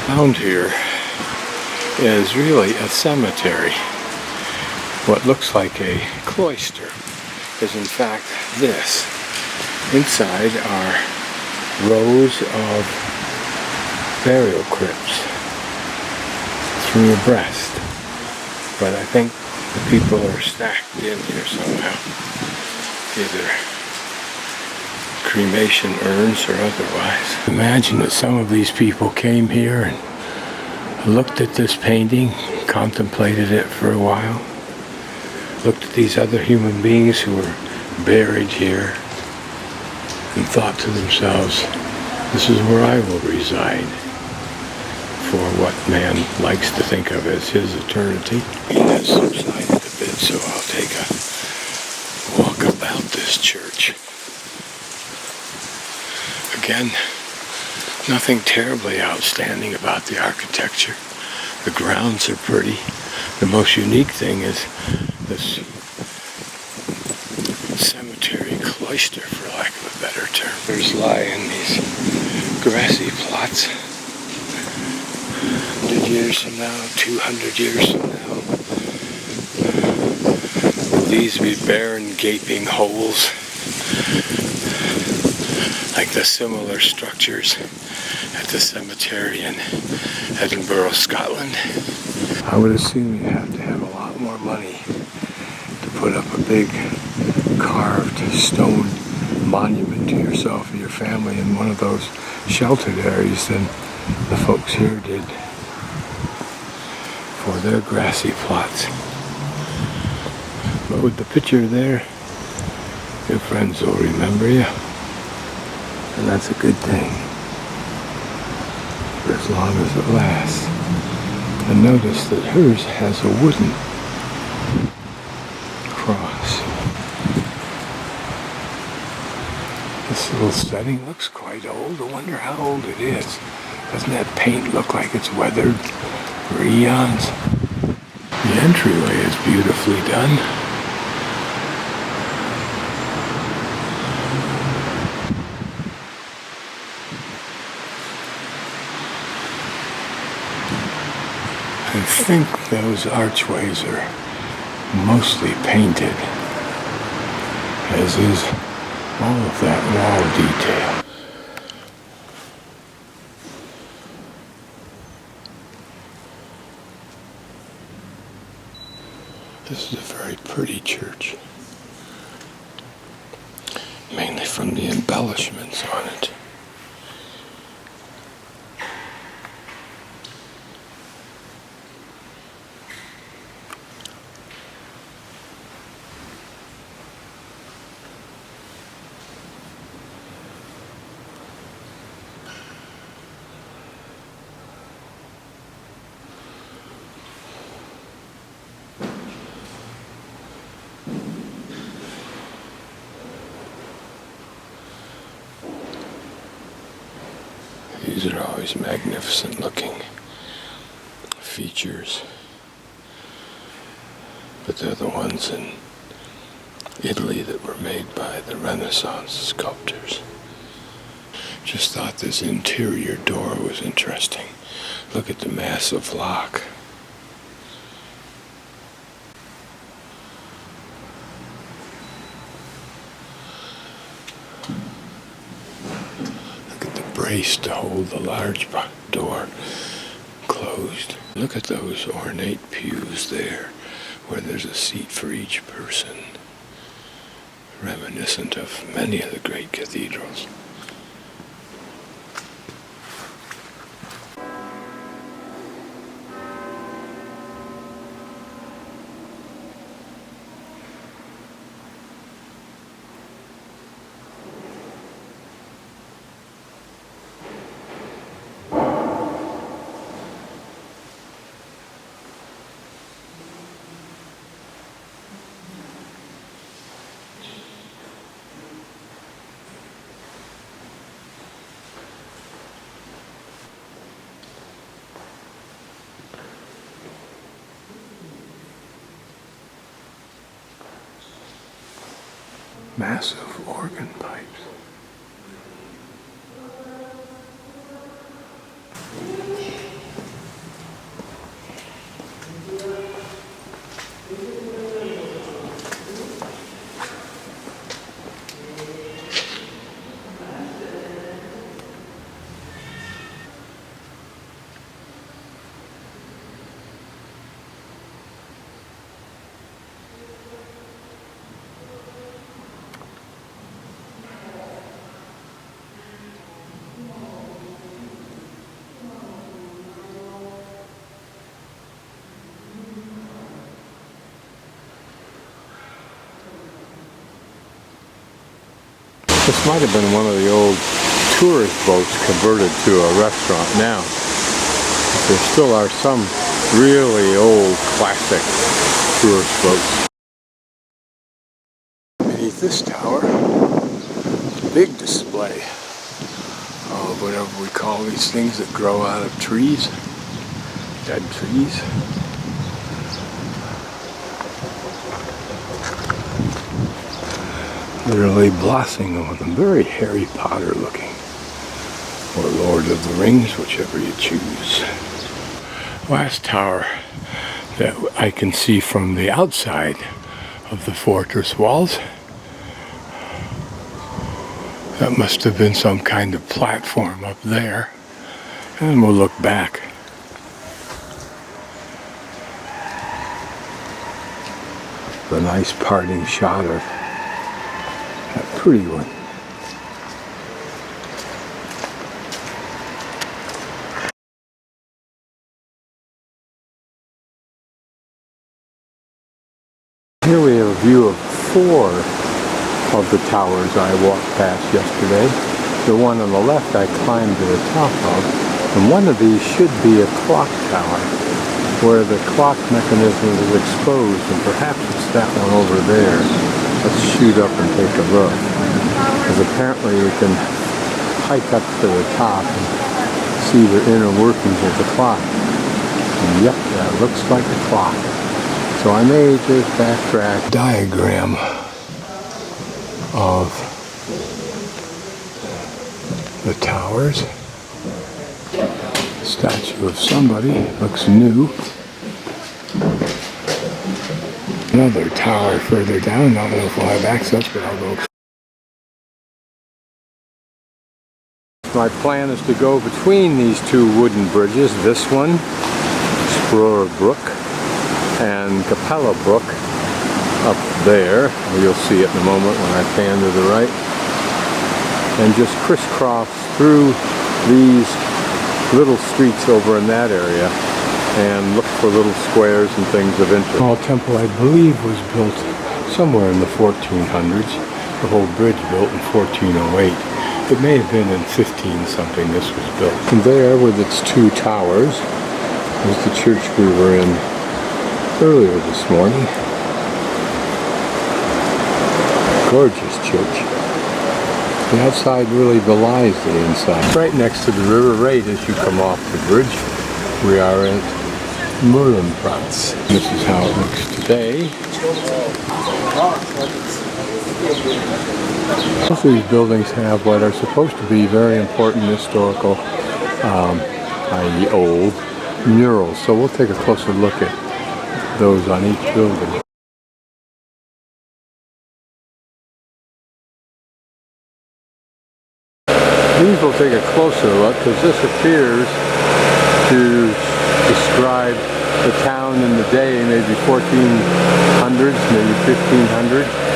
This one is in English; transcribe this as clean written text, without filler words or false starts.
Found here is really a cemetery. What looks like a cloister is in fact this. Inside are rows of burial crypts, 3 abreast. But I think the people are stacked in here somehow. Either cremation urns or otherwise. Imagine that some of these people came here and looked at this painting, contemplated it for a while, looked at these other human beings who were buried here, and thought to themselves, this is where I will reside for what man likes to think of as his eternity. It has subsided a bit, so I'll take a walk about this church. Again, nothing terribly outstanding about the architecture. The grounds are pretty. The most unique thing is this cemetery cloister, for lack of a better term. There's lying these grassy plots. 100 years from now, 200 years from now, will these be barren, gaping holes like the similar structures at the cemetery in Edinburgh, Scotland? I would assume you have to have a lot more money to put up a big carved stone monument to yourself or your family in one of those sheltered areas than the folks here did for their grassy plots. But with the picture there, your friends will remember you, and that's a good thing, for as long as it lasts. And notice that hers has a wooden cross. This little setting looks quite old. I wonder how old it is. Doesn't that paint look like it's weathered for eons? The entryway is beautifully done. I think those archways are mostly painted, as is all of that wall detail. This is a very pretty church, mainly from the embellishments on it. These are always magnificent looking features, but they're the ones in Italy that were made by the Renaissance sculptors. Just thought this interior door was interesting. Look at the massive lock. Brace to hold the large door closed. Look at those ornate pews there, where there's a seat for each person, reminiscent of many of the great cathedrals. Massive organ pipes. This might have been one of the old tourist boats converted to a restaurant now. But there still are some really old classic tourist boats. Beneath this tower, big display of whatever we call these things that grow out of trees, dead trees. Literally blossoming on them, very Harry Potter looking, or Lord of the Rings, whichever you choose. Last tower that I can see from the outside of the fortress walls. That must have been some kind of platform up there. And we'll look back. The nice parting shot of that pretty one. Here we have a view of 4 of the towers I walked past yesterday. The one on the left I climbed to the top of, and one of these should be a clock tower where the clock mechanism is exposed, and perhaps it's that one over there. Let's shoot up and take a look, because apparently you can hike up to the top and see the inner workings of the clock. And yep, that looks like a clock. So I made this backtrack diagram of the towers. A statue of somebody, looks new. Another tower further down, I don't know if we'll have access, but I'll go. My plan is to go between these 2 wooden bridges, this one, Explorer Brook, and Capella Brook up there. You'll see it in a moment when I pan to the right. And just crisscross through these little streets over in that area and look for little squares and things of interest. The small temple, I believe, was built somewhere in the 1400s. The whole bridge built in 1408. It may have been in 15-something this was built. And there, with its 2 towers, is the church we were in earlier this morning. Gorgeous church. The outside really belies the inside. Right next to the river, right as you come off the bridge, we are at Merlinplatz. This is how it looks today. Most of these buildings have what are supposed to be very important historical, i.e. old, murals. So we'll take a closer look at those on each building. These will take a closer look because this appears to describe the town in the day, maybe 1400s, maybe 1500s.